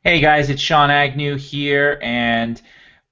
Hey guys, it's Sean Agnew here, and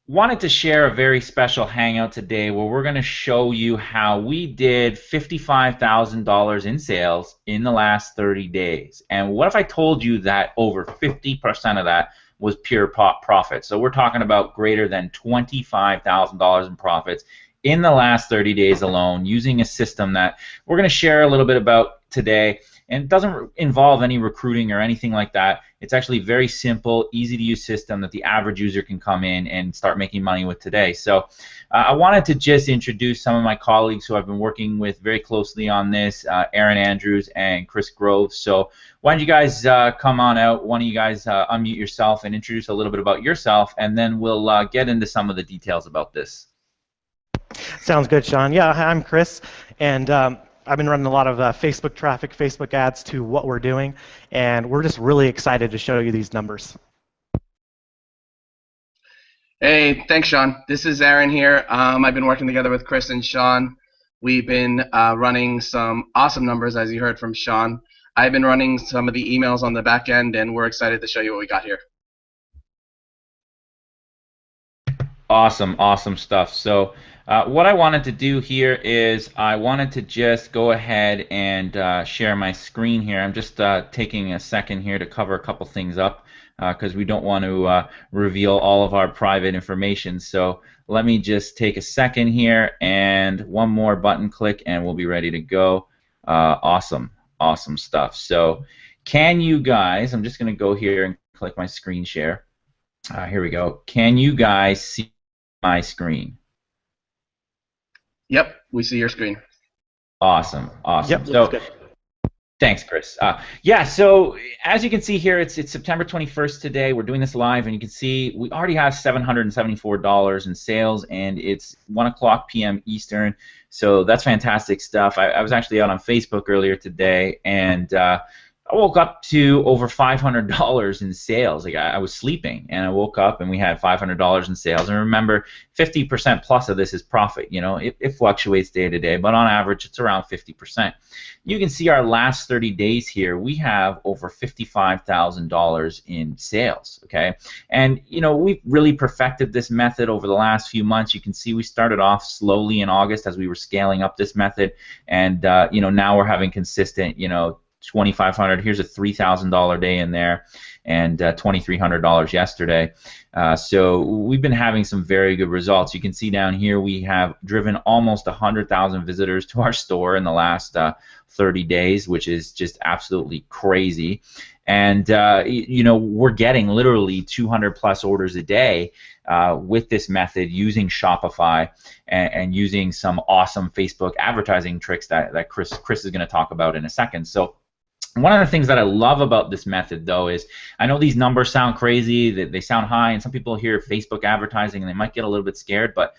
wanted to share a very special hangout today where we're going to show you how we did $55,000 in sales in the last 30 days. And what if I told you that over 50% of that was pure profit? So we're talking about greater than $25,000 in profits in the last 30 days alone using a system that we're going to share a little bit about today. And it doesn't involve any recruiting or anything like that. It's actually a very simple, easy to use system that the average user can come in and start making money with today. So I wanted to just introduce some of my colleagues who I've been working with very closely on this, Aaron Andrews and Chris Groves. So why don't you guys come on out, one of you guys unmute yourself and introduce a little bit about yourself, and then we'll get into some of the details about this. Sounds good, Sean. Yeah, hi, I'm Chris, and I've been running a lot of Facebook traffic, Facebook ads to what we're doing, and we're just really excited to show you these numbers. Hey, thanks, Sean. This is Aaron here. I've been working together with Chris and Sean. We've been running some awesome numbers, as you heard from Sean. I've been running some of the emails on the back end, and we're excited to show you what we got here. Awesome, awesome stuff. So what I wanted to do here is I wanted to just go ahead and share my screen here. I'm just taking a second here to cover a couple things up because we don't want to reveal all of our private information. So let me just take a second here and one more button click and we'll be ready to go. Awesome, awesome stuff. So can you guys, I'm just going to go here and click my screen share. Here we go. Can you guys see my screen? Yep, we see your screen. Awesome, awesome. Yep, So good. thanks, Chris. Yeah, so as you can see here, it's September 21st today. We're doing this live, and you can see we already have $774 in sales, and it's 1 o'clock p.m. Eastern. So that's fantastic stuff. I was actually out on Facebook earlier today, and I woke up to over $500 in sales. Like I was sleeping, and I woke up, and we had $500 in sales. And remember, 50% plus of this is profit. You know, it fluctuates day to day, but on average, it's around 50%. You can see our last 30 days here. We have over $55,000 in sales. Okay, and you know we've really perfected this method over the last few months. You can see we started off slowly in August as we were scaling up this method, and you know now we're having consistent, you know, 2,500. Here's a $3,000 day in there, and $2,300 yesterday. So we've been having some very good results. You can see down here we have driven almost 100,000 visitors to our store in the last 30 days, which is just absolutely crazy. And you know we're getting literally 200 plus orders a day with this method using Shopify and using some awesome Facebook advertising tricks that Chris is going to talk about in a second. So one of the things that I love about this method, though, is I know these numbers sound crazy, they sound high, and some people hear Facebook advertising and they might get a little bit scared, but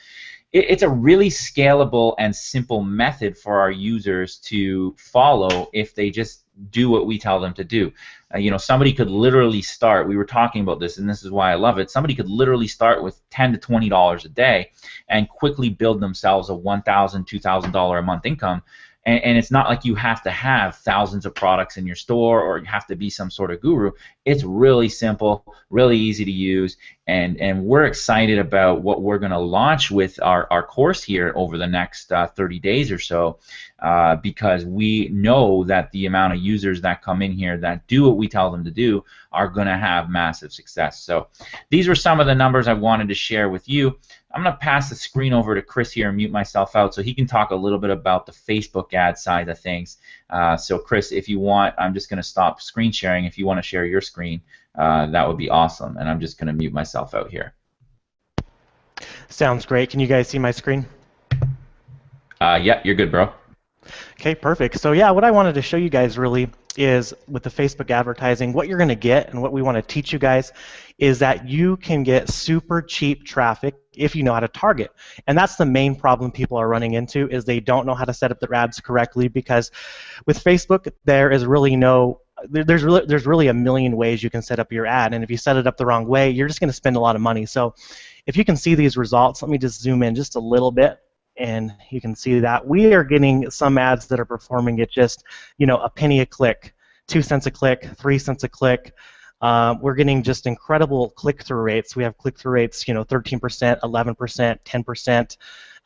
it's a really scalable and simple method for our users to follow if they just do what we tell them to do. You know, somebody could literally start, we were talking about this, and this is why I love it, somebody could literally start with $10 to $20 a day and quickly build themselves a $1,000, $2,000 a month income. And it's not like you have to have thousands of products in your store or you have to be some sort of guru. It's really simple, really easy to use, and we're excited about what we're going to launch with our course here over the next 30 days or so because we know that the amount of users that come in here that do what we tell them to do are going to have massive success. So these were some of the numbers I wanted to share with you. I'm going to pass the screen over to Chris here and mute myself out so he can talk a little bit about the Facebook ad side of things. So Chris, if you want, I'm just going to stop screen sharing. If you want to share your screen, that would be awesome. And I'm just going to mute myself out here. Sounds great. Can you guys see my screen? Yeah, you're good, bro. Okay, perfect. So yeah, what I wanted to show you guys really is with the Facebook advertising, what you're going to get and what we want to teach you guys is that you can get super cheap traffic if you know how to target. And that's the main problem people are running into is they don't know how to set up their ads correctly because with Facebook there is really there's really a million ways you can set up your ad, and if you set it up the wrong way, you're just going to spend a lot of money. So if you can see these results, let me just zoom in just a little bit. And you can see that we are getting some ads that are performing at just, you know, a penny a click, 2 cents a click, 3 cents a click. We're getting just incredible click-through rates. We have click-through rates, 13%, 11%, 10%,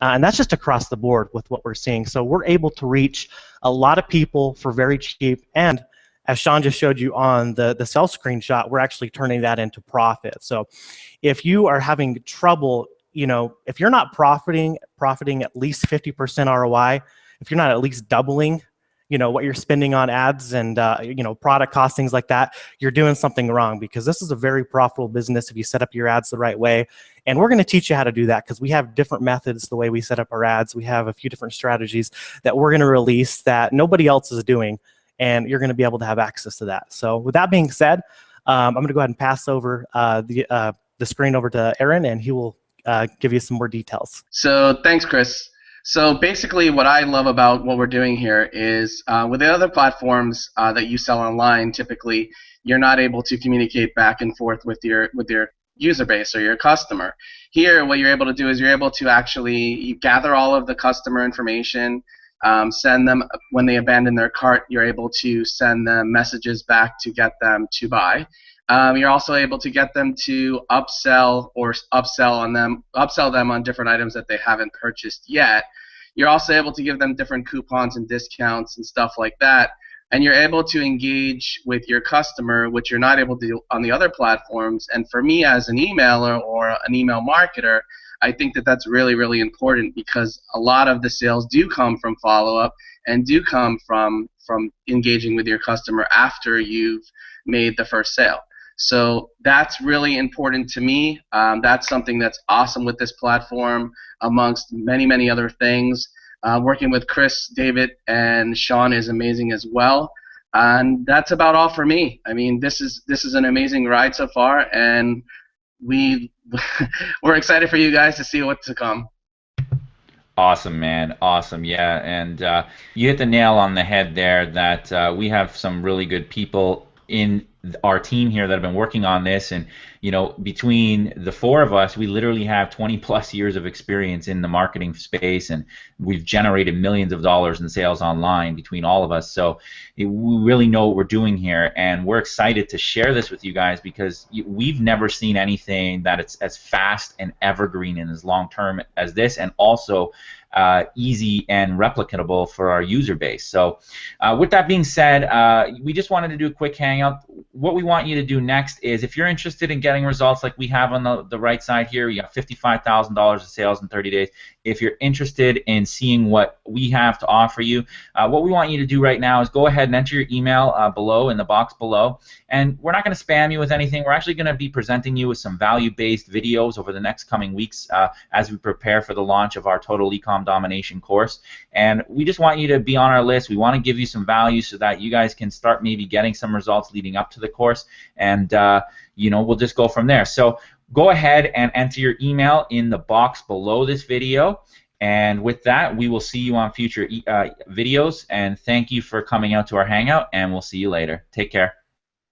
and that's just across the board with what we're seeing. So we're able to reach a lot of people for very cheap, and as Sean just showed you on the sales screenshot, we're actually turning that into profit. So if you are having trouble, if you're not profiting at least 50% ROI, if you're not at least doubling, what you're spending on ads and, product costs, things like that, you're doing something wrong, because this is a very profitable business if you set up your ads the right way. And we're going to teach you how to do that, because we have different methods the way we set up our ads. We have a few different strategies that we're going to release that nobody else is doing, and you're going to be able to have access to that. So with that being said, I'm going to go ahead and pass over the screen over to Aaron, and he will give you some more details. So thanks, Chris. So basically what I love about what we're doing here is with the other platforms that you sell online, typically you're not able to communicate back and forth with your user base or your customer. Here, what you're able to do is you're able to actually gather all of the customer information, send them, when they abandon their cart, you're able to send them messages back to get them to buy. You're also able to get them to upsell them on different items that they haven't purchased yet. You're also able to give them different coupons and discounts and stuff like that. And you're able to engage with your customer, which you're not able to do on the other platforms. And for me as an emailer or an email marketer, I think that that's really, really important, because a lot of the sales do come from follow-up and do come from engaging with your customer after you've made the first sale. So that's really important to me. That's something that's awesome with this platform, amongst many, many other things. Working with Chris, David, and Sean is amazing as well. And that's about all for me. I mean, this is an amazing ride so far, and we're excited for you guys to see what's to come. Awesome, man. Awesome. Yeah, and you hit the nail on the head there that we have some really good people in our team here that have been working on this, and between the four of us, we literally have 20 plus years of experience in the marketing space, and we've generated millions of dollars in sales online between all of us. So we really know what we're doing here, and we're excited to share this with you guys, because we've never seen anything that it's as fast and evergreen and as long term as this, and also easy and replicable for our user base. So with that being said, we just wanted to do a quick hangout. What we want you to do next is, if you're interested in getting results like we have on the right side here, you got $55,000 of sales in 30 days. If you're interested in seeing what we have to offer you, what we want you to do right now is go ahead and enter your email below in the box below. And we're not going to spam you with anything. We're actually going to be presenting you with some value-based videos over the next coming weeks as we prepare for the launch of our Total Ecom Domination course. And we just want you to be on our list. We want to give you some value so that you guys can start maybe getting some results leading up to the course. And we'll just go from there. So go ahead and enter your email in the box below this video. And with that, we will see you on future videos. And thank you for coming out to our hangout, and we'll see you later. Take care.